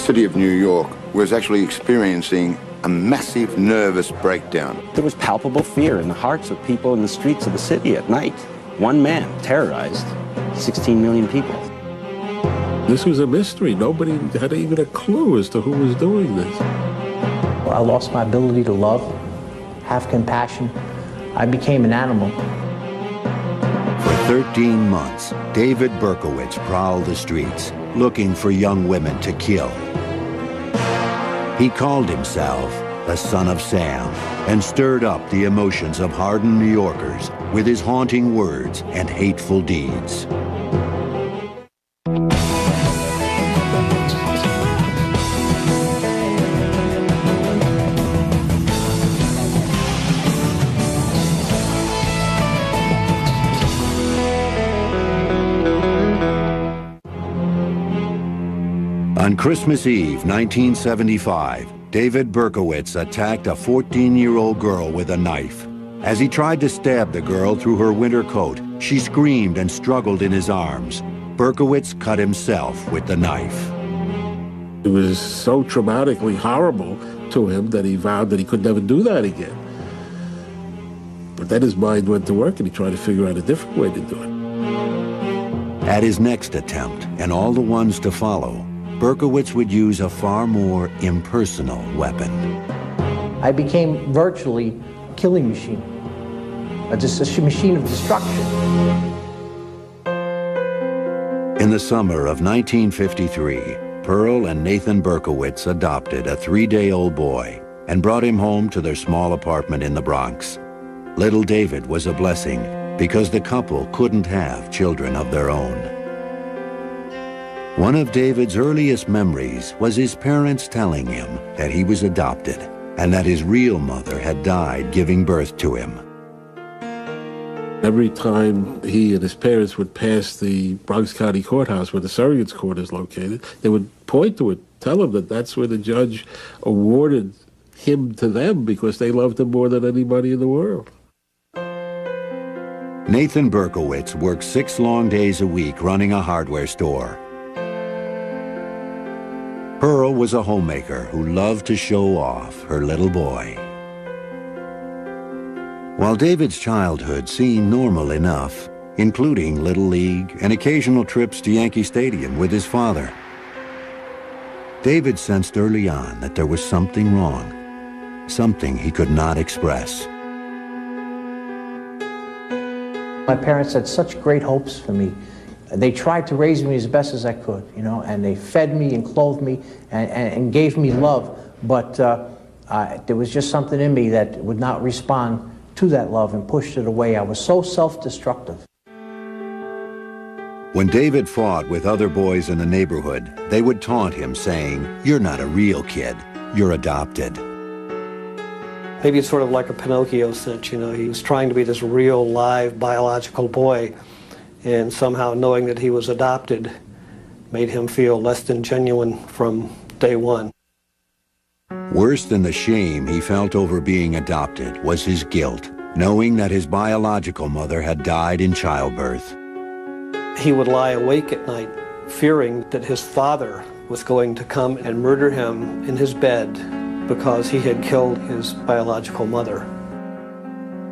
city of New York was actually experiencing a massive nervous breakdown. There was palpable fear in the hearts of people in the streets of the city at night. One man terrorized 16 million people. This was a mystery. Nobody had even a clue as to who was doing this. I lost my ability to love, have compassion. I became an animal. For 13 months, David Berkowitz prowled the streets, looking for young women to kill. He called himself the Son of Sam and stirred up the emotions of hardened New Yorkers with his haunting words and hateful deeds. On Christmas Eve, 1975, David Berkowitz attacked a 14-year-old girl with a knife. As he tried to stab the girl through her winter coat, she screamed and struggled in his arms. Berkowitz cut himself with the knife. It was so traumatically horrible to him that he vowed that he could never do that again. But then his mind went to work and he tried to figure out a different way to do it. At his next attempt, and all the ones to follow, Berkowitz would use a far more impersonal weapon. I became virtually a killing machine, a machine of destruction. In the summer of 1953, Pearl and Nathan Berkowitz adopted a 3-day-old boy and brought him home to their small apartment in the Bronx. Little David was a blessing because the couple couldn't have children of their own. One of David's earliest memories was his parents telling him that he was adopted and that his real mother had died giving birth to him. Every time he and his parents would pass the Bronx County Courthouse where the surrogates court is located, they would point to it, tell him that that's where the judge awarded him to them because they loved him more than anybody in the world. Nathan Berkowitz worked 6 long days a week running a hardware store. Pearl was a homemaker who loved to show off her little boy. While David's childhood seemed normal enough, including Little League and occasional trips to Yankee Stadium with his father, David sensed early on that there was something wrong, something he could not express. My parents had such great hopes for me. They tried to raise me as best as I could, you know, and they fed me and clothed me and gave me love, but there was just something in me that would not respond to that love and pushed it away. I was so self-destructive. When David fought with other boys in the neighborhood, they would taunt him, saying, "You're not a real kid, you're adopted." Maybe it's sort of like a Pinocchio sense, you know, he was trying to be this real, live, biological boy, and somehow knowing that he was adopted made him feel less than genuine from day one. Worse than the shame he felt over being adopted was his guilt, knowing that his biological mother had died in childbirth. He would lie awake at night, fearing that his father was going to come and murder him in his bed because he had killed his biological mother.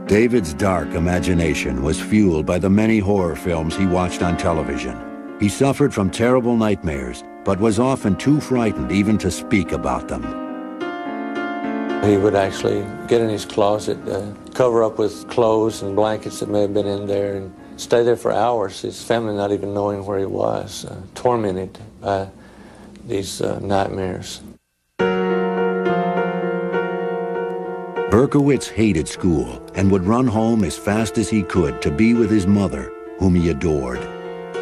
David's dark imagination was fueled by the many horror films he watched on television. He suffered from terrible nightmares, but was often too frightened even to speak about them. He would actually get in his closet, cover up with clothes and blankets that may have been in there, and stay there for hours, his family not even knowing where he was, tormented by these nightmares. Berkowitz hated school and would run home as fast as he could to be with his mother, whom he adored.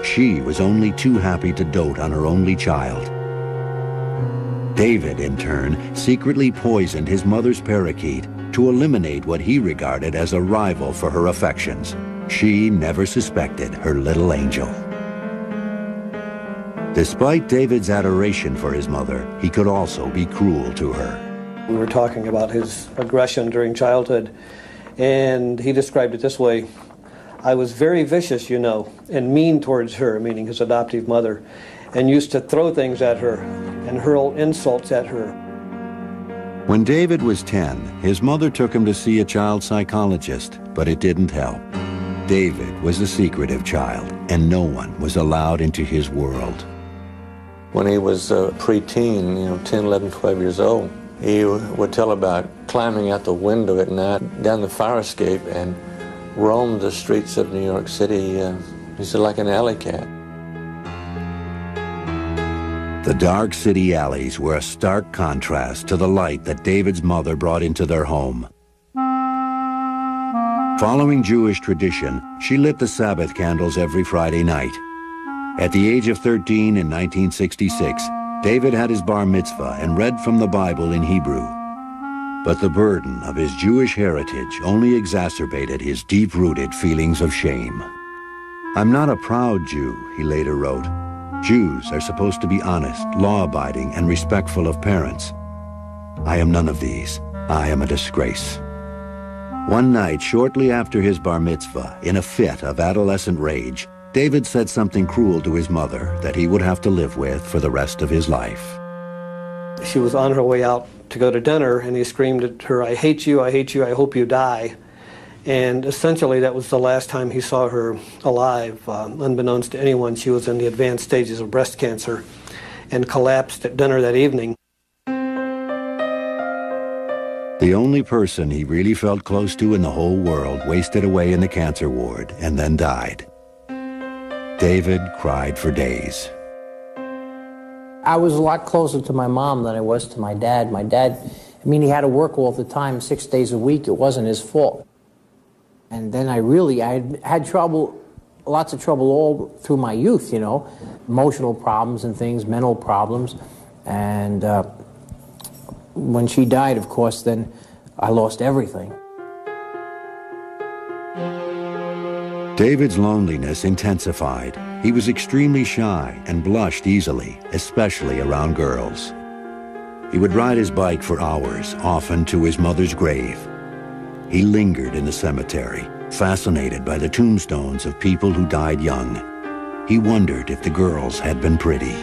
She was only too happy to dote on her only child. David, in turn, secretly poisoned his mother's parakeet to eliminate what he regarded as a rival for her affections. She never suspected her little angel. Despite David's adoration for his mother, he could also be cruel to her. We were talking about his aggression during childhood, and he described it this way: "I was very vicious, and mean towards her," meaning his adoptive mother, and used to throw things at her and hurled insults at her. When David was 10, his mother took him to see a child psychologist, but it didn't help. David was a secretive child, and no one was allowed into his world. When he was a preteen, 10, 11, 12 years old, he would tell about climbing out the window at night, down the fire escape, and roam the streets of New York City, he said, like an alley cat. The dark city alleys were a stark contrast to the light that David's mother brought into their home. Following Jewish tradition, she lit the Sabbath candles every Friday night. At the age of 13 in 1966, David had his bar mitzvah and read from the Bible in Hebrew. But the burden of his Jewish heritage only exacerbated his deep-rooted feelings of shame. "I'm not a proud Jew," he later wrote. "Jews are supposed to be honest, law-abiding, and respectful of parents. I am none of these. I am a disgrace." One night, shortly after his bar mitzvah, in a fit of adolescent rage, David said something cruel to his mother that he would have to live with for the rest of his life. She was on her way out to go to dinner, and he screamed at her, I hate you, I hope you die." And essentially that was the last time he saw her alive. Unbeknownst to anyone, she was in the advanced stages of breast cancer and collapsed at dinner that evening. The only person he really felt close to in the whole world wasted away in the cancer ward and then died. David cried for days. I was a lot closer to my mom than I was to my dad. My dad, he had to work all the time, 6 days a week. It wasn't his fault. And then I had trouble, lots of trouble all through my youth, emotional problems and things, mental problems. And when she died, of course, then I lost everything. David's loneliness intensified. He was extremely shy and blushed easily, especially around girls. He would ride his bike for hours, often to his mother's grave. He lingered in the cemetery, fascinated by the tombstones of people who died young. He wondered if the girls had been pretty.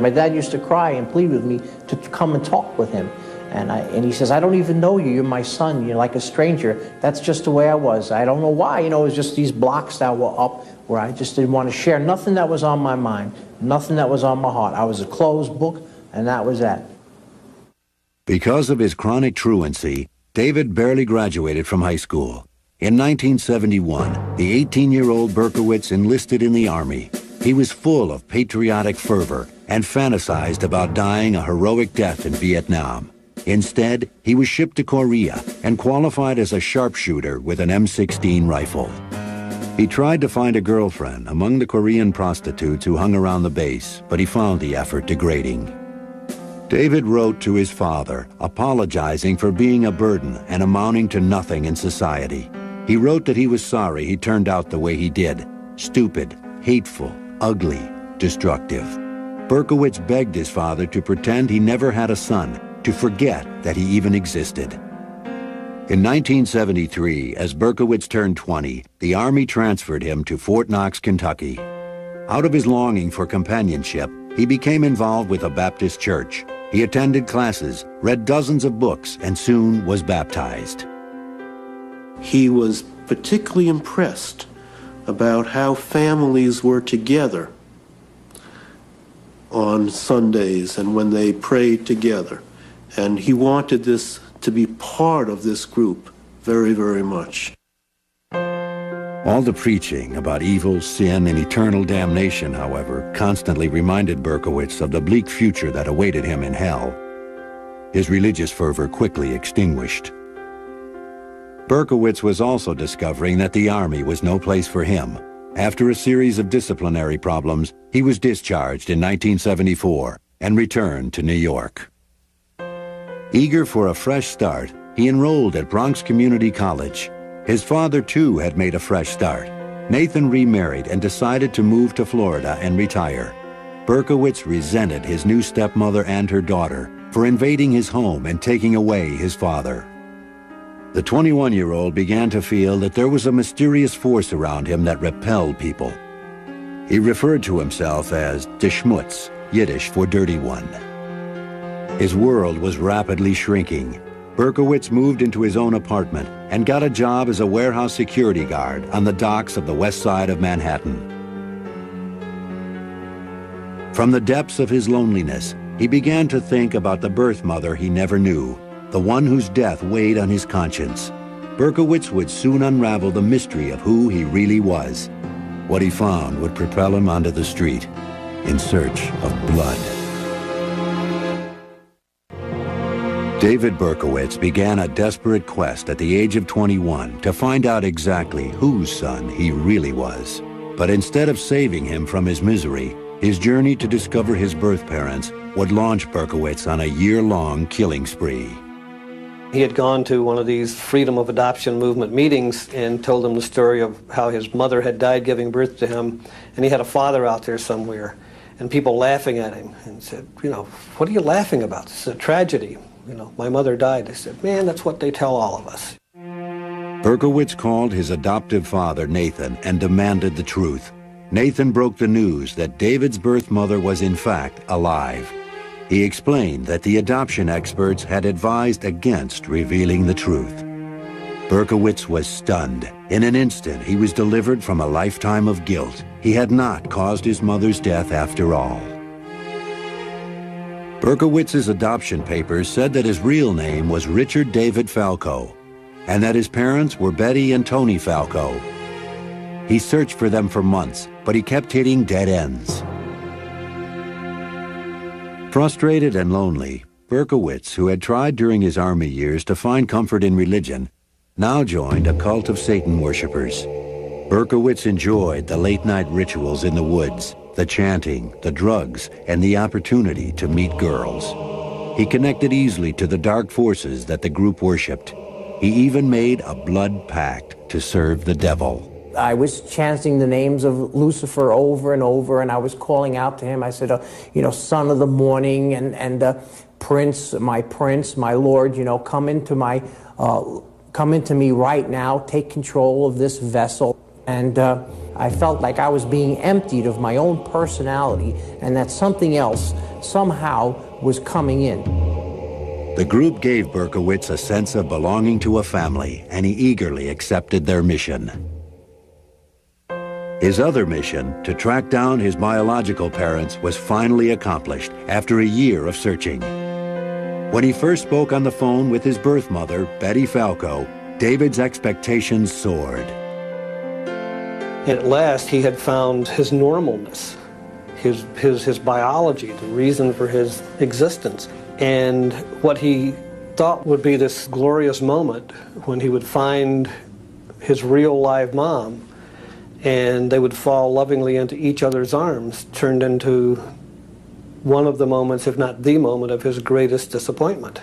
My dad used to cry and plead with me to come and talk with him. And he says, I don't even know you. You're my son. You're like a stranger. That's just the way I was. I don't know why. It was just these blocks that were up where I just didn't want to share nothing that was on my mind, nothing that was on my heart. I was a closed book, and that was that. Because of his chronic truancy, David barely graduated from high school. In 1971, the 18-year-old Berkowitz enlisted in the Army. He was full of patriotic fervor and fantasized about dying a heroic death in Vietnam. Instead, he was shipped to Korea and qualified as a sharpshooter with an M16 rifle. He tried to find a girlfriend among the Korean prostitutes who hung around the base, but he found the effort degrading. David wrote to his father, apologizing for being a burden and amounting to nothing in society. He wrote that he was sorry he turned out the way he did, stupid, hateful, ugly, destructive. Berkowitz begged his father to pretend he never had a son, to forget that he even existed. In 1973, as Berkowitz turned 20, the Army transferred him to Fort Knox, Kentucky. Out of his longing for companionship, he became involved with a Baptist church. He attended classes, read dozens of books, and soon was baptized. He was particularly impressed about how families were together on Sundays and when they prayed together. And he wanted this to be part of this group very, very much. All the preaching about evil, sin, and eternal damnation, however, constantly reminded Berkowitz of the bleak future that awaited him in hell. His religious fervor quickly extinguished. Berkowitz was also discovering that the Army was no place for him. After a series of disciplinary problems, he was discharged in 1974 and returned to New York. Eager for a fresh start, he enrolled at Bronx Community College. His father, too, had made a fresh start. Nathan remarried and decided to move to Florida and retire. Berkowitz resented his new stepmother and her daughter for invading his home and taking away his father. The 21-year-old began to feel that there was a mysterious force around him that repelled people. He referred to himself as der Schmutz, Yiddish for dirty one. His world was rapidly shrinking. Berkowitz moved into his own apartment and got a job as a warehouse security guard on the docks of the west side of Manhattan. From the depths of his loneliness, he began to think about the birth mother he never knew, the one whose death weighed on his conscience. Berkowitz would soon unravel the mystery of who he really was. What he found would propel him onto the street in search of blood. David Berkowitz began a desperate quest at the age of 21 to find out exactly whose son he really was. But instead of saving him from his misery, his journey to discover his birth parents would launch Berkowitz on a year-long killing spree. He had gone to one of these Freedom of Adoption movement meetings and told them the story of how his mother had died giving birth to him, and he had a father out there somewhere, and people laughing at him and said, you know, what are you laughing about? This is a tragedy. You know, my mother died. They said, man, that's what they tell all of us. Berkowitz called his adoptive father, Nathan, and demanded the truth. Nathan broke the news that David's birth mother was in fact alive. He explained that the adoption experts had advised against revealing the truth. Berkowitz was stunned. In an instant, he was delivered from a lifetime of guilt. He had not caused his mother's death after all. Berkowitz's adoption papers said that his real name was Richard David Falco, and that his parents were Betty and Tony Falco. He searched for them for months, but he kept hitting dead ends. Frustrated and lonely, Berkowitz, who had tried during his army years to find comfort in religion, now joined a cult of Satan worshippers. Berkowitz enjoyed the late-night rituals in the woods, the chanting, the drugs, and the opportunity to meet girls. He connected easily to the dark forces that the group worshipped. He even made a blood pact to serve the devil. I was chanting the names of Lucifer over and over, and I was calling out to him. I said, you know, son of the morning, and prince, my Lord, you know, come into me right now, take control of this vessel. And I felt like I was being emptied of my own personality, and that something else somehow was coming in. The group gave Berkowitz a sense of belonging to a family, and he eagerly accepted their mission. His other mission, to track down his biological parents, was finally accomplished after a year of searching. When he first spoke on the phone with his birth mother, Betty Falco, David's expectations soared. At last, he had found his normalness, his biology, the reason for his existence. And what he thought would be this glorious moment when he would find his real live mom and they would fall lovingly into each other's arms, turned into one of the moments, if not the moment, of his greatest disappointment.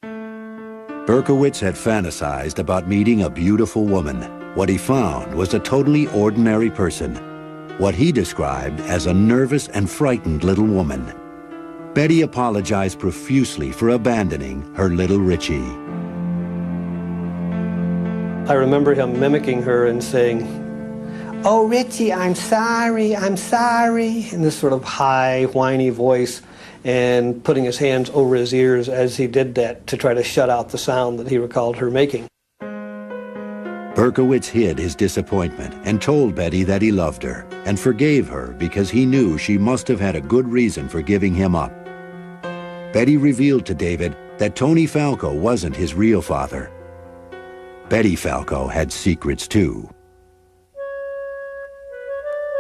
Berkowitz had fantasized about meeting a beautiful woman. What he found was a totally ordinary person, what he described as a nervous and frightened little woman. Betty apologized profusely for abandoning her little Richie. I remember him mimicking her and saying, "Oh, Richie, I'm sorry, in this sort of high, whiny voice, and putting his hands over his ears as he did that to try to shut out the sound that he recalled her making. Berkowitz hid his disappointment and told Betty that he loved her and forgave her because he knew she must have had a good reason for giving him up. Betty revealed to David that Tony Falco wasn't his real father. Betty Falco had secrets too.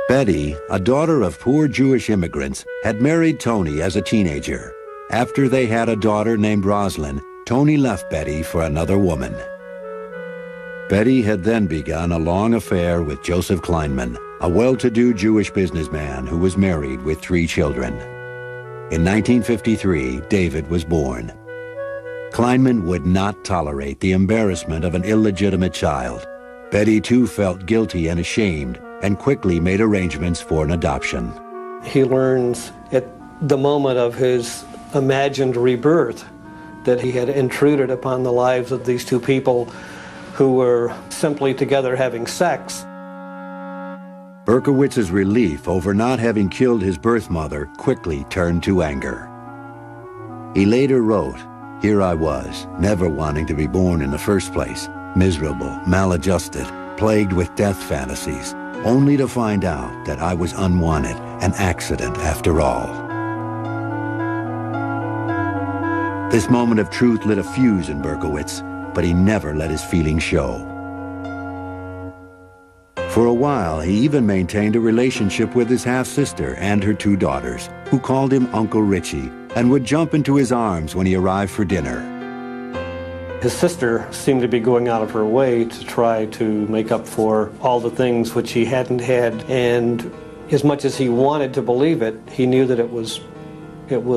Betty, a daughter of poor Jewish immigrants, had married Tony as a teenager. After they had a daughter named Roslyn, Tony left Betty for another woman. Betty had then begun a long affair with Joseph Kleinman, a well-to-do Jewish businessman who was married with 3 children. In 1953, David was born. Kleinman would not tolerate the embarrassment of an illegitimate child. Betty too felt guilty and ashamed and quickly made arrangements for an adoption. He learns at the moment of his imagined rebirth that he had intruded upon the lives of these 2 people who were simply together having sex. Berkowitz's relief over not having killed his birth mother quickly turned to anger. He later wrote, "Here I was, never wanting to be born in the first place, miserable, maladjusted, plagued with death fantasies, only to find out that I was unwanted, an accident after all." This moment of truth lit a fuse in Berkowitz, but he never let his feelings show. For a while, he even maintained a relationship with his half-sister and her 2 daughters, who called him Uncle Richie and would jump into his arms when he arrived for dinner. His sister seemed to be going out of her way to try to make up for all the things which he hadn't had, and as much as he wanted to believe it, he knew that it was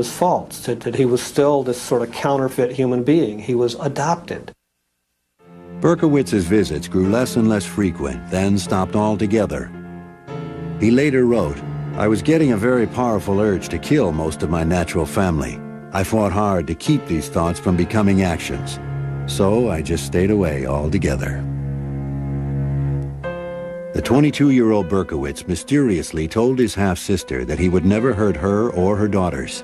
false, that he was still this sort of counterfeit human being. He was adopted. Berkowitz's visits grew less and less frequent, then stopped altogether. He later wrote, "I was getting a very powerful urge to kill most of my natural family. I fought hard to keep these thoughts from becoming actions. So I just stayed away altogether." The 22-year-old Berkowitz mysteriously told his half-sister that he would never hurt her or her daughters.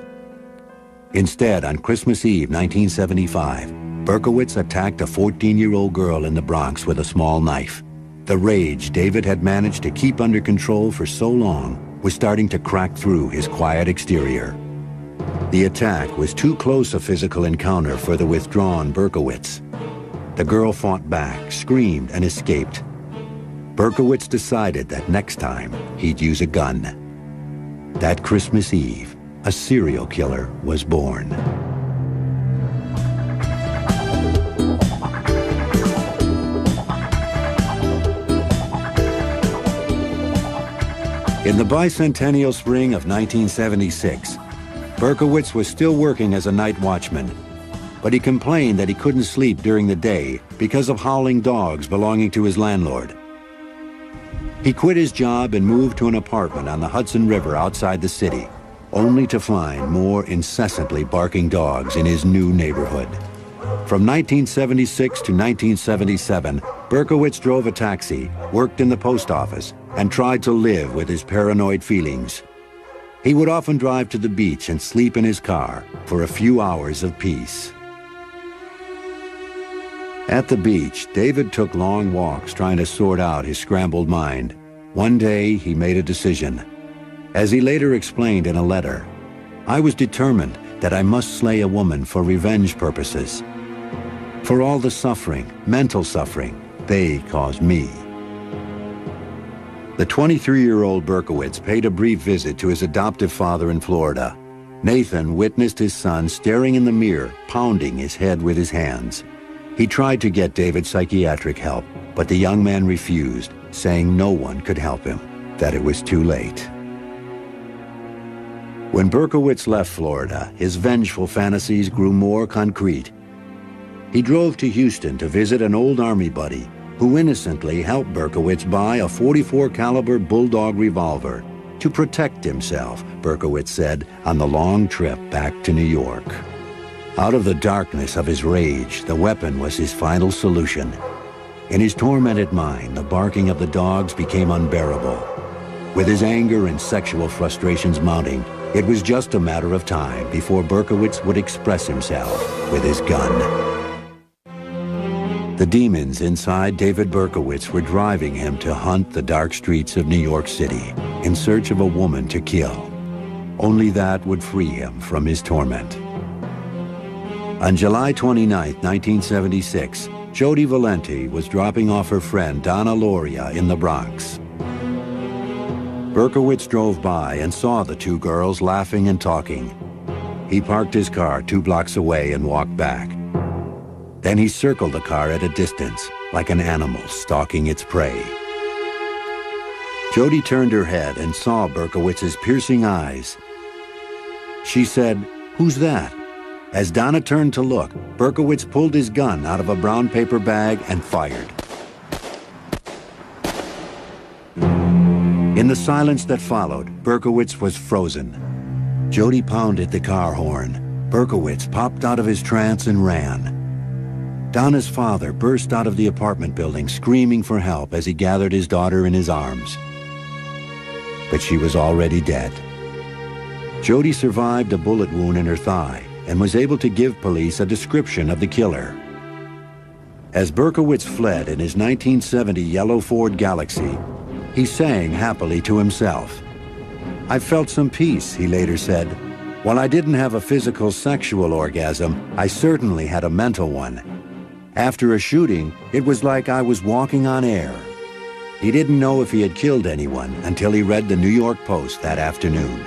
Instead, on Christmas Eve 1975, Berkowitz attacked a 14-year-old girl in the Bronx with a small knife. The rage David had managed to keep under control for so long was starting to crack through his quiet exterior. The attack was too close a physical encounter for the withdrawn Berkowitz. The girl fought back, screamed, and escaped. Berkowitz decided that next time he'd use a gun. That Christmas Eve, a serial killer was born. In the bicentennial spring of 1976, Berkowitz was still working as a night watchman, but he complained that he couldn't sleep during the day because of howling dogs belonging to his landlord. He quit his job and moved to an apartment on the Hudson River outside the city, only to find more incessantly barking dogs in his new neighborhood. From 1976 to 1977, Berkowitz drove a taxi, worked in the post office, and tried to live with his paranoid feelings. He would often drive to the beach and sleep in his car for a few hours of peace. At the beach, David took long walks trying to sort out his scrambled mind. One day, he made a decision. As he later explained in a letter, "I was determined that I must slay a woman for revenge purposes. For all the suffering, mental suffering, they caused me." The 23-year-old Berkowitz paid a brief visit to his adoptive father in Florida. Nathan witnessed his son staring in the mirror, pounding his head with his hands. He tried to get David psychiatric help, but the young man refused, saying no one could help him, that it was too late. When Berkowitz left Florida, his vengeful fantasies grew more concrete. He drove to Houston to visit an old Army buddy who innocently helped Berkowitz buy a .44 caliber Bulldog revolver to protect himself, Berkowitz said, on the long trip back to New York. Out of the darkness of his rage, the weapon was his final solution. In his tormented mind, the barking of the dogs became unbearable. With his anger and sexual frustrations mounting, it was just a matter of time before Berkowitz would express himself with his gun. The demons inside David Berkowitz were driving him to hunt the dark streets of New York City in search of a woman to kill. Only that would free him from his torment. On July 29, 1976, Jody Valenti was dropping off her friend Donna Loria in the Bronx. Berkowitz drove by and saw the two girls laughing and talking. He parked his car 2 blocks away and walked back. Then he circled the car at a distance, like an animal stalking its prey. Jody turned her head and saw Berkowitz's piercing eyes. She said, "Who's that?" As Donna turned to look, Berkowitz pulled his gun out of a brown paper bag and fired. In the silence that followed, Berkowitz was frozen. Jody pounded the car horn. Berkowitz popped out of his trance and ran. Donna's father burst out of the apartment building, screaming for help as he gathered his daughter in his arms. but she was already dead. Jody survived a bullet wound in her thigh and was able to give police a description of the killer. As Berkowitz fled in his 1970 yellow Ford Galaxy, he sang happily to himself. "I felt some peace," he later said. "While I didn't have a physical sexual orgasm, I certainly had a mental one. After a shooting, it was like I was walking on air." He didn't know if he had killed anyone until he read the New York Post that afternoon.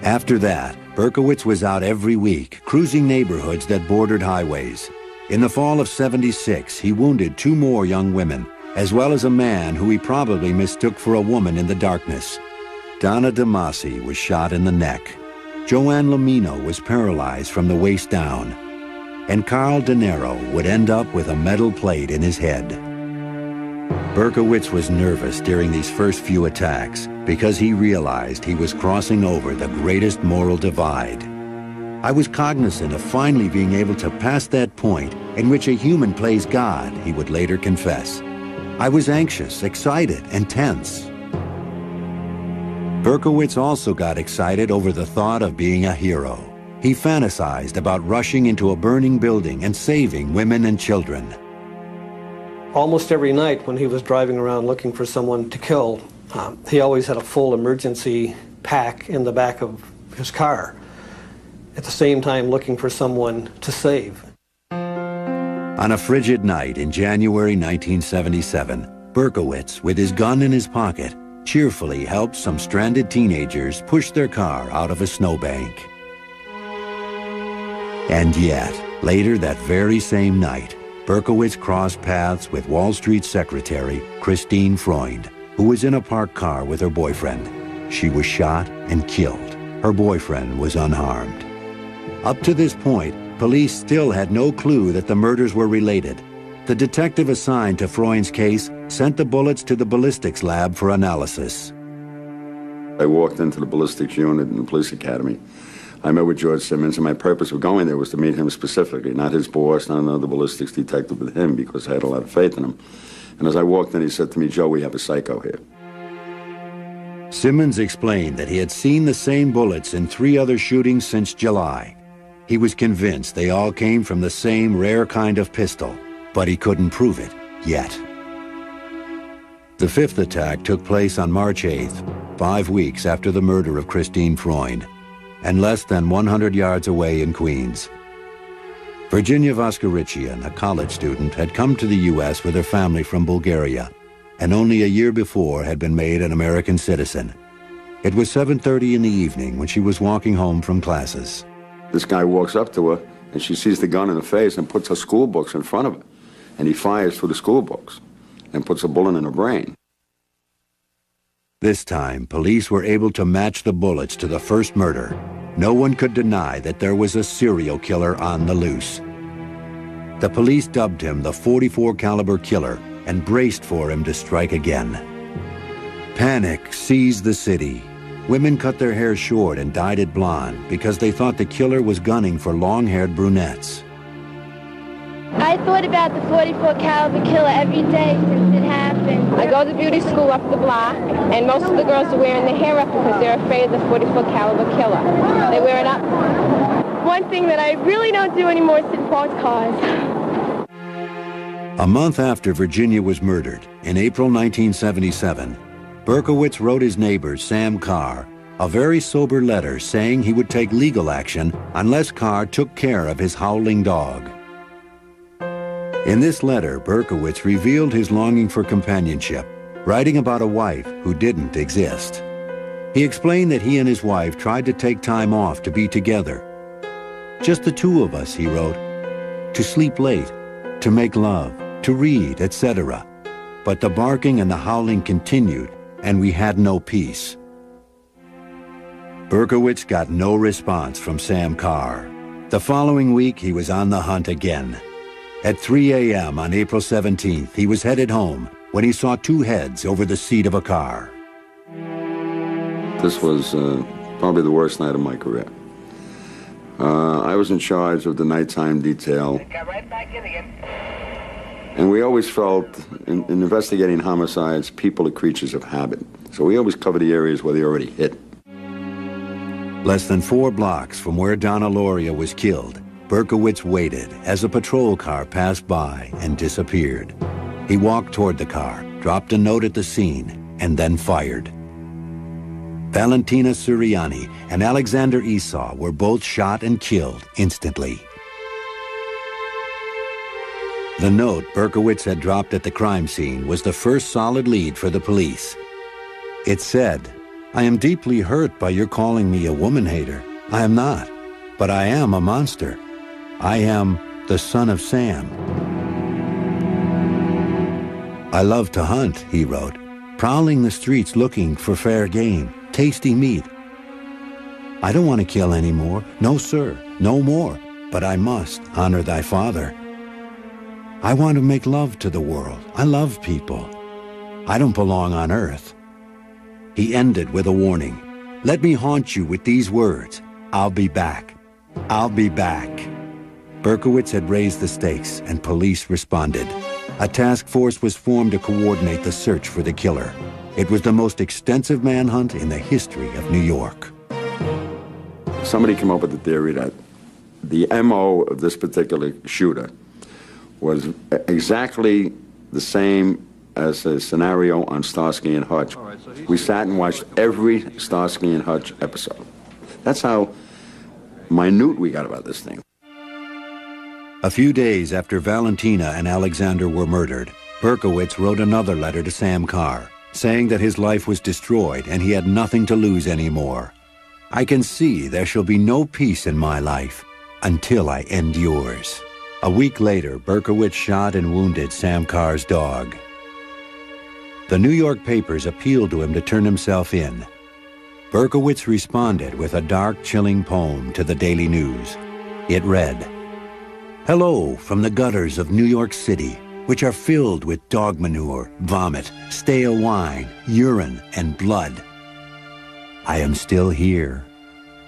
After that, Berkowitz was out every week, cruising neighborhoods that bordered highways. In the fall of '76, he wounded 2 more young women, as well as a man who he probably mistook for a woman in the darkness. Donna DeMasi was shot in the neck. Joanne Lamino was paralyzed from the waist down. And Carl De Niro would end up with a metal plate in his head. Berkowitz was nervous during these first few attacks because he realized he was crossing over the greatest moral divide. "I was cognizant of finally being able to pass that point in which a human plays God," he would later confess. "I was anxious, excited, and tense." Berkowitz also got excited over the thought of being a hero. He fantasized about rushing into a burning building and saving women and children. Almost every night when he was driving around looking for someone to kill, he always had a full emergency pack in the back of his car, at the same time looking for someone to save. On a frigid night in January 1977, Berkowitz, with his gun in his pocket, cheerfully helped some stranded teenagers push their car out of a snowbank. And yet, later that very same night, Berkowitz crossed paths with Wall Street secretary Christine Freund, who was in a parked car with her boyfriend. She was shot and killed. Her boyfriend was unharmed. Up to this point, police still had no clue that the murders were related. The detective assigned to Freund's case sent the bullets to the ballistics lab for analysis. I walked into the ballistics unit in the police academy. I met with George Simmons, and my purpose of going there was to meet him specifically, not his boss, not another ballistics detective, but him, because I had a lot of faith in him. And as I walked in, he said to me, "Joe, we have a psycho here." Simmons explained that he had seen the same bullets in 3 other shootings since July. He was convinced they all came from the same rare kind of pistol, but he couldn't prove it yet. The 5th attack took place on March 8th, 5 weeks after the murder of Christine Freund, and less than 100 yards away in Queens. Virginia Voskerichian, a college student, had come to the U.S. with her family from Bulgaria, and only a year before had been made an American citizen. It was 7:30 in the evening when she was walking home from classes. This guy walks up to her, and she sees the gun in her face and puts her school books in front of her. And he fires through the school books and puts a bullet in her brain. This time, police were able to match the bullets to the first murder. No one could deny that there was a serial killer on the loose. The police dubbed him the .44 caliber killer and braced for him to strike again. Panic seized the city. Women cut their hair short and dyed it blonde because they thought the killer was gunning for long-haired brunettes. I thought about the .44 caliber killer every day since it happened. I go to beauty school up the block, and most of the girls are wearing their hair up because they're afraid of the .44 caliber killer. They wear it up. One thing that I really don't do anymore is sit in parked cars. A month after Virginia was murdered, in April 1977, Berkowitz wrote his neighbor, Sam Carr, a very sober letter saying he would take legal action unless Carr took care of his howling dog. In this letter, Berkowitz revealed his longing for companionship, writing about a wife who didn't exist. He explained that he and his wife tried to take time off to be together. "Just the 2 of us," he wrote, "to sleep late, to make love, to read, etc. But the barking and the howling continued, and we had no peace." Berkowitz got no response from Sam Carr. The following week, he was on the hunt again. At 3 a.m. on April 17th, he was headed home when he saw 2 heads over the seat of a car. This was probably the worst night of my career. I was in charge of the nighttime detail. And we always felt, in investigating homicides, people are creatures of habit. So we always cover the areas where they already hit. Less than 4 blocks from where Donna Lauria was killed, Berkowitz waited as a patrol car passed by and disappeared. He walked toward the car, dropped a note at the scene, and then fired. Valentina Suriani and Alexander Esau were both shot and killed instantly. The note Berkowitz had dropped at the crime scene was the first solid lead for the police. It said, "I am deeply hurt by your calling me a woman hater. I am not, but I am a monster. I am the son of Sam." "I love to hunt," he wrote, "prowling the streets looking for fair game, tasty meat. I don't want to kill anymore. No, sir, no more. But I must honor thy father. I want to make love to the world. I love people. I don't belong on earth." He ended with a warning. "Let me haunt you with these words. I'll be back. I'll be back." Berkowitz had raised the stakes, and police responded. A task force was formed to coordinate the search for the killer. It was the most extensive manhunt in the history of New York. Somebody came up with the theory that the MO of this particular shooter was exactly the same as a scenario on Starsky and Hutch. We sat and watched every Starsky and Hutch episode. That's how minute we got about this thing. A few days after Valentina and Alexander were murdered, Berkowitz wrote another letter to Sam Carr, saying that his life was destroyed and he had nothing to lose anymore. "I can see there shall be no peace in my life until I end yours." A week later, Berkowitz shot and wounded Sam Carr's dog. The New York papers appealed to him to turn himself in. Berkowitz responded with a dark, chilling poem to the Daily News. It read, "Hello from the gutters of New York City, which are filled with dog manure, vomit, stale wine, urine, and blood. I am still here,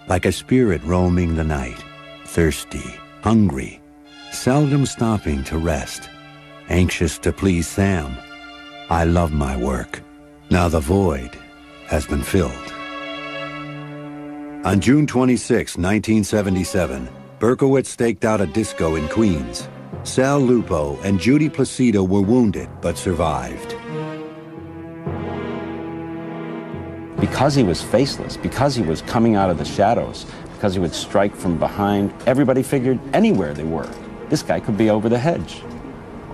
like a spirit roaming the night, thirsty, hungry, seldom stopping to rest, anxious to please Sam. I love my work. Now the void has been filled." On June 26, 1977, Berkowitz staked out a disco in Queens. Sal Lupo and Judy Placido were wounded but survived. Because he was faceless, because he was coming out of the shadows, because he would strike from behind, everybody figured anywhere they were, this guy could be over the hedge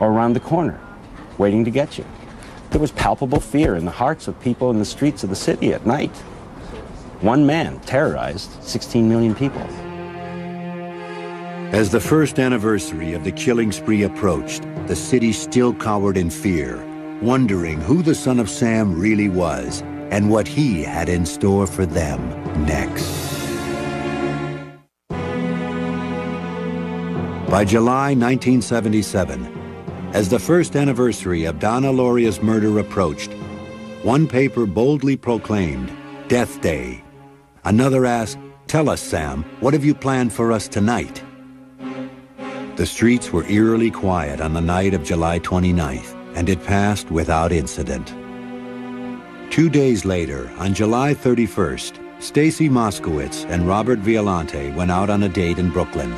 or around the corner, waiting to get you. There was palpable fear in the hearts of people in the streets of the city at night. One man terrorized 16 million people. As the first anniversary of the killing spree approached, the city still cowered in fear, wondering who the son of Sam really was and what he had in store for them next. By July 1977, as the first anniversary of Donna Lauria's murder approached, one paper boldly proclaimed, "Death Day." Another asked, "Tell us, Sam, what have you planned for us tonight?" The streets were eerily quiet on the night of July 29th, and it passed without incident. 2 days later, on July 31st, Stacy Moskowitz and Robert Violante went out on a date in Brooklyn.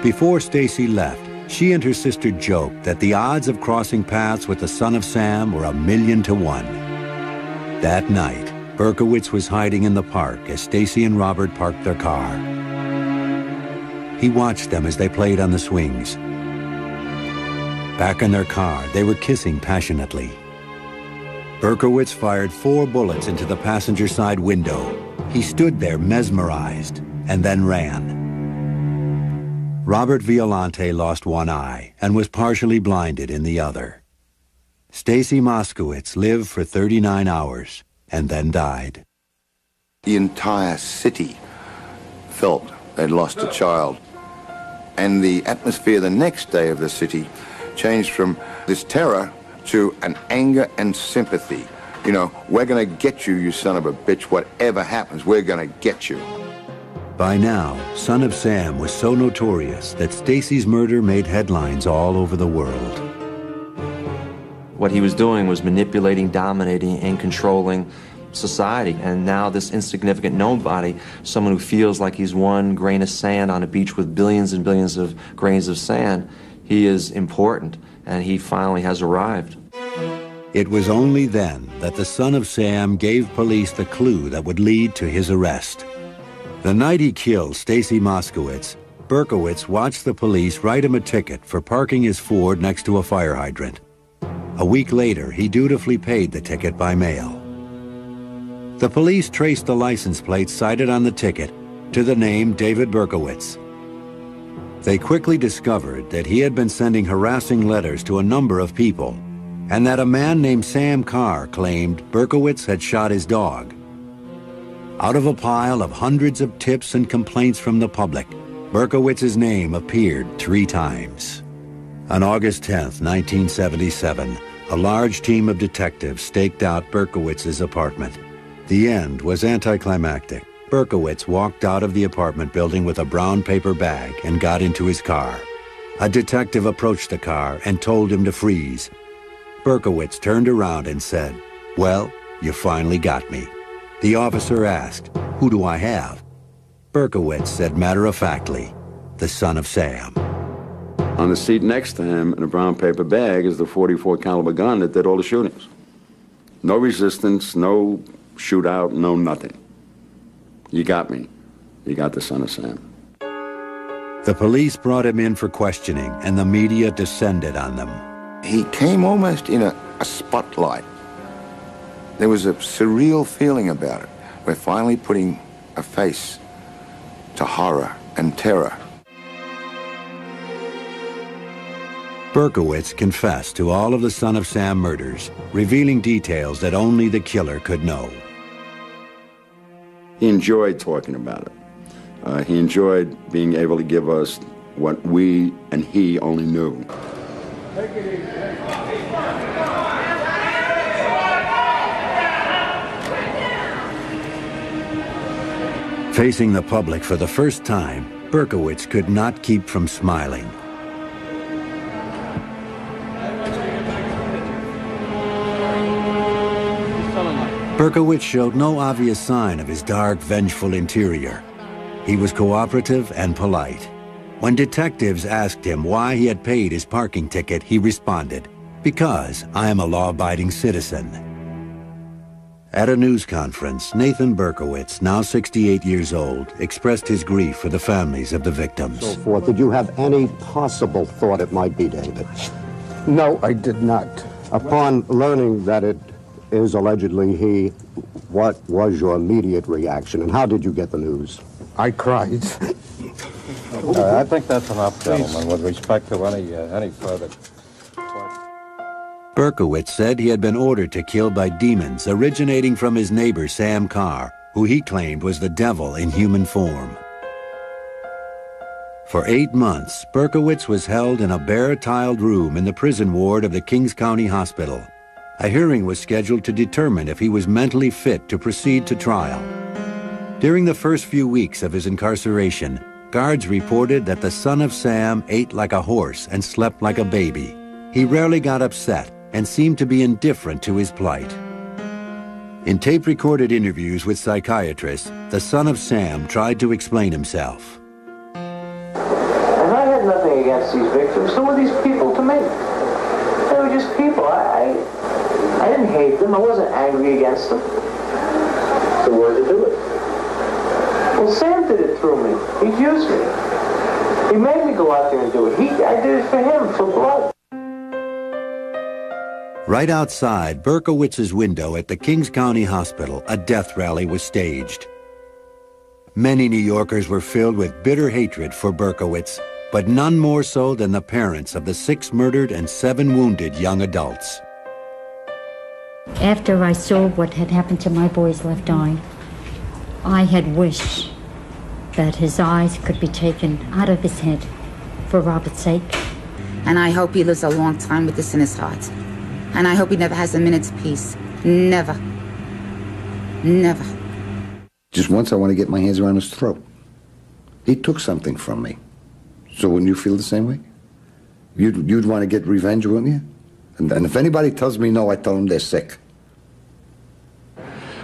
Before Stacy left, she and her sister joked that the odds of crossing paths with the son of Sam were 1,000,000 to 1. That night, Berkowitz was hiding in the park as Stacy and Robert parked their car. He watched them as they played on the swings. Back in their car, they were kissing passionately. Berkowitz fired 4 bullets into the passenger side window. He stood there mesmerized and then ran. Robert Violante lost one eye and was partially blinded in the other. Stacy Moskowitz lived for 39 hours and then died. The entire city felt they'd lost a child. And the atmosphere the next day of the city changed from this terror to an anger and sympathy. You know, we're going to get you, you son of a bitch. Whatever happens, we're going to get you. By now, Son of Sam was so notorious that Stacy's murder made headlines all over the world. What he was doing was manipulating, dominating, and controlling society. And now this insignificant nobody, someone who feels like he's one grain of sand on a beach with billions and billions of grains of sand, he is important, and he finally has arrived. It was only then that the son of Sam gave police the clue that would lead to his arrest. The night he killed Stacy Moskowitz, Berkowitz watched the police write him a ticket for parking his Ford next to a fire hydrant. A week later, he dutifully paid the ticket by mail. The police traced the license plate cited on the ticket to the name David Berkowitz. They quickly discovered that he had been sending harassing letters to a number of people, and that a man named Sam Carr claimed Berkowitz had shot his dog. Out of a pile of hundreds of tips and complaints from the public, Berkowitz's name appeared 3 times. On August 10th, 1977, a large team of detectives staked out Berkowitz's apartment. The end was anticlimactic. Berkowitz walked out of the apartment building with a brown paper bag and got into his car. A detective approached the car and told him to freeze. Berkowitz turned around and said, "Well, you finally got me." The officer asked, "Who do I have?" Berkowitz said matter-of-factly, "The son of Sam." On the seat next to him in a brown paper bag is the .44 caliber gun that did all the shootings. No resistance, no shootout, no nothing. You got me. You got the son of Sam. The police brought him in for questioning, and the media descended on them. He came almost in a spotlight. There was a surreal feeling about it. We're finally putting a face to horror and terror. Berkowitz confessed to all of the son of Sam murders, revealing details that only the killer could know. He enjoyed talking about it. He enjoyed being able to give us what we and he only knew. Facing the public for the first time, Berkowitz could not keep from smiling. Berkowitz showed no obvious sign of his dark, vengeful interior. He was cooperative and polite. When detectives asked him why he had paid his parking ticket, he responded, "Because I am a law-abiding citizen." At a news conference, Nathan Berkowitz, now 68 years old, expressed his grief for the families of the victims. So forth. Did you have any possible thought it might be David? No, I did not. Upon learning that it is allegedly he, what was your immediate reaction, and how did you get the news? I cried. I think that's enough, gentlemen, with respect to any further. Berkowitz said he had been ordered to kill by demons originating from his neighbor Sam Carr, who he claimed was the devil in human form. For 8 months, Berkowitz was held in a bare-tiled room in the prison ward of the Kings County Hospital. A hearing was scheduled to determine if he was mentally fit to proceed to trial. During the first few weeks of his incarceration, guards reported that the son of Sam ate like a horse and slept like a baby. He rarely got upset and seemed to be indifferent to his plight. In tape-recorded interviews with psychiatrists, the son of Sam tried to explain himself. And I had nothing against these victims. So were these people to me. They were just people. I didn't hate them. I wasn't angry against them. So why did they do it? Well, Sam did it through me. He used me. He made me go out there and do it. I did it for him, for blood. Right outside Berkowitz's window at the Kings County Hospital, a death rally was staged. Many New Yorkers were filled with bitter hatred for Berkowitz, but none more so than the parents of the 6 murdered and 7 wounded young adults. After I saw what had happened to my boy's left eye, I had wished that his eyes could be taken out of his head for Robert's sake. And I hope he lives a long time with this in his heart. And I hope he never has a minute's peace. Never. Never. Just once I want to get my hands around his throat. He took something from me. So wouldn't you feel the same way? You'd want to get revenge, wouldn't you? And if anybody tells me no, I tell them they're sick.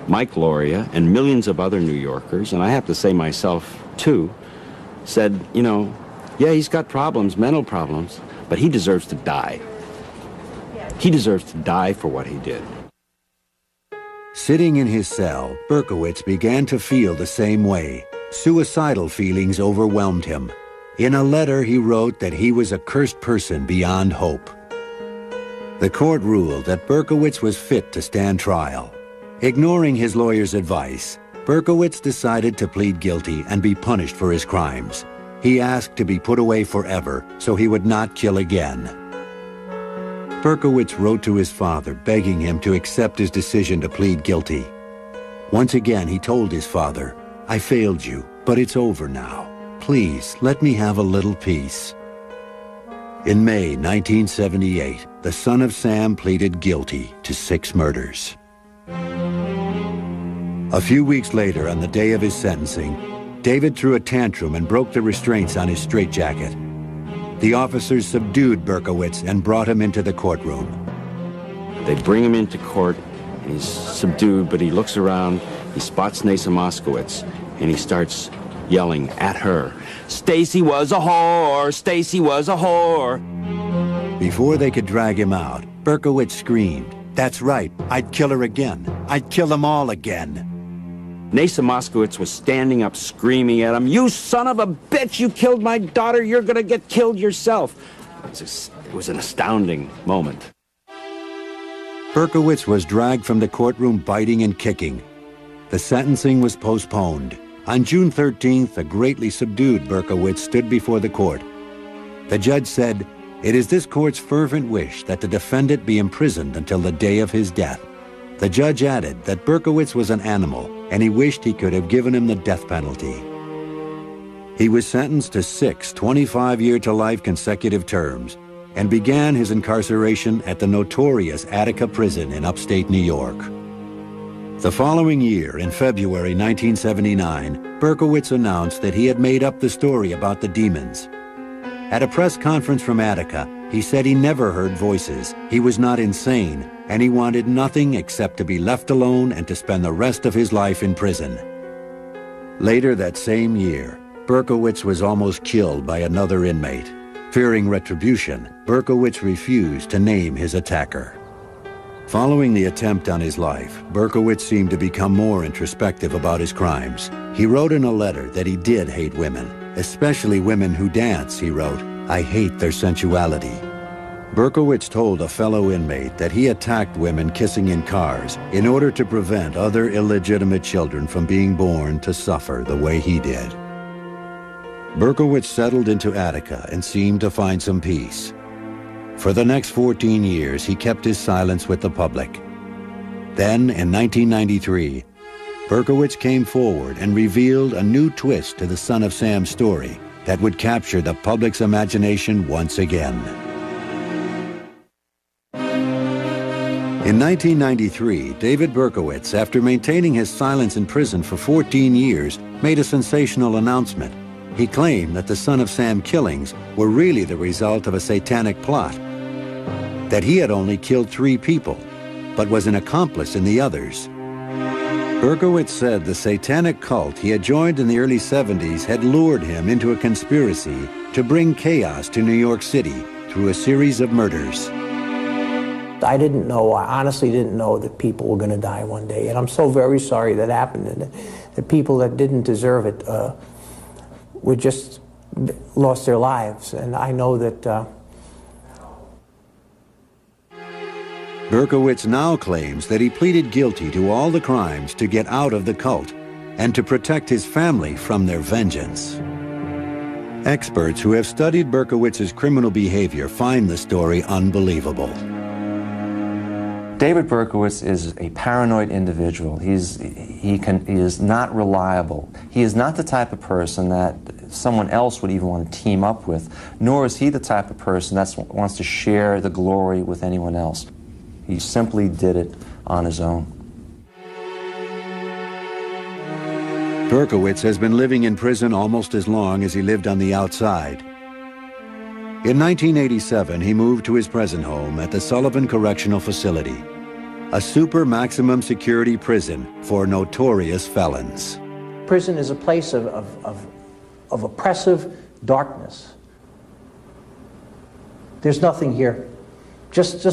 Mike Loria and millions of other New Yorkers, and I have to say myself too, said, you know, yeah, he's got problems, mental problems, but he deserves to die. He deserves to die for what he did. Sitting in his cell, Berkowitz began to feel the same way. Suicidal feelings overwhelmed him. In a letter, he wrote that he was a cursed person beyond hope. The court ruled that Berkowitz was fit to stand trial. Ignoring his lawyer's advice, Berkowitz decided to plead guilty and be punished for his crimes. He asked to be put away forever so he would not kill again. Berkowitz wrote to his father begging him to accept his decision to plead guilty. Once again, he told his father, "I failed you, but it's over now. Please, let me have a little peace." In May 1978, the son of Sam pleaded guilty to 6 murders. A few weeks later, on the day of his sentencing, David threw a tantrum and broke the restraints on his straitjacket. The officers subdued Berkowitz and brought him into the courtroom. They bring him into court, and he's subdued, but he looks around, he spots Nasa Moskowitz, and he starts yelling at her, "Stacy was a whore! Stacy was a whore!" Before they could drag him out, Berkowitz screamed, "That's right, I'd kill her again. I'd kill them all again." Nasa Moskowitz was standing up screaming at him, "You son of a bitch, you killed my daughter, you're gonna get killed yourself." It was an astounding moment. Berkowitz was dragged from the courtroom biting and kicking. The sentencing was postponed. On June 13th, a greatly subdued Berkowitz stood before the court. The judge said, "It is this court's fervent wish that the defendant be imprisoned until the day of his death." The judge added that Berkowitz was an animal, and he wished he could have given him the death penalty. He was sentenced to 6 25-year-to-life consecutive terms and began his incarceration at the notorious Attica prison in upstate New York. The following year, in February 1979, Berkowitz announced that he had made up the story about the demons. At a press conference from Attica, he said he never heard voices, he was not insane, and he wanted nothing except to be left alone and to spend the rest of his life in prison. Later that same year, Berkowitz was almost killed by another inmate. Fearing retribution, Berkowitz refused to name his attacker. Following the attempt on his life, Berkowitz seemed to become more introspective about his crimes. He wrote in a letter that he did hate women, especially women who dance, he wrote, "I hate their sensuality." Berkowitz told a fellow inmate that he attacked women kissing in cars in order to prevent other illegitimate children from being born to suffer the way he did. Berkowitz settled into Attica and seemed to find some peace. For the next 14 years, he kept his silence with the public. Then, in 1993, Berkowitz came forward and revealed a new twist to the Son of Sam story that would capture the public's imagination once again. In 1993, David Berkowitz, after maintaining his silence in prison for 14 years, made a sensational announcement. He claimed that the Son of Sam killings were really the result of a satanic plot, that he had only killed 3 people, but was an accomplice in the others. Berkowitz said the satanic cult he had joined in the early 70s had lured him into a conspiracy to bring chaos to New York City through a series of murders. I didn't know, I honestly didn't know that people were going to die one day, and I'm so very sorry that happened, and that people that didn't deserve it were just lost their lives, and I know that Berkowitz now claims that he pleaded guilty to all the crimes to get out of the cult and to protect his family from their vengeance. Experts who have studied Berkowitz's criminal behavior find the story unbelievable. David Berkowitz is a paranoid individual. He is not reliable. He is not the type of person that someone else would even want to team up with, nor is he the type of person that wants to share the glory with anyone else. He simply did it on his own. Berkowitz has been living in prison almost as long as he lived on the outside. In 1987, he moved to his present home at the Sullivan Correctional Facility, a super maximum security prison for notorious felons. Prison is a place of oppressive darkness. There's nothing here. Just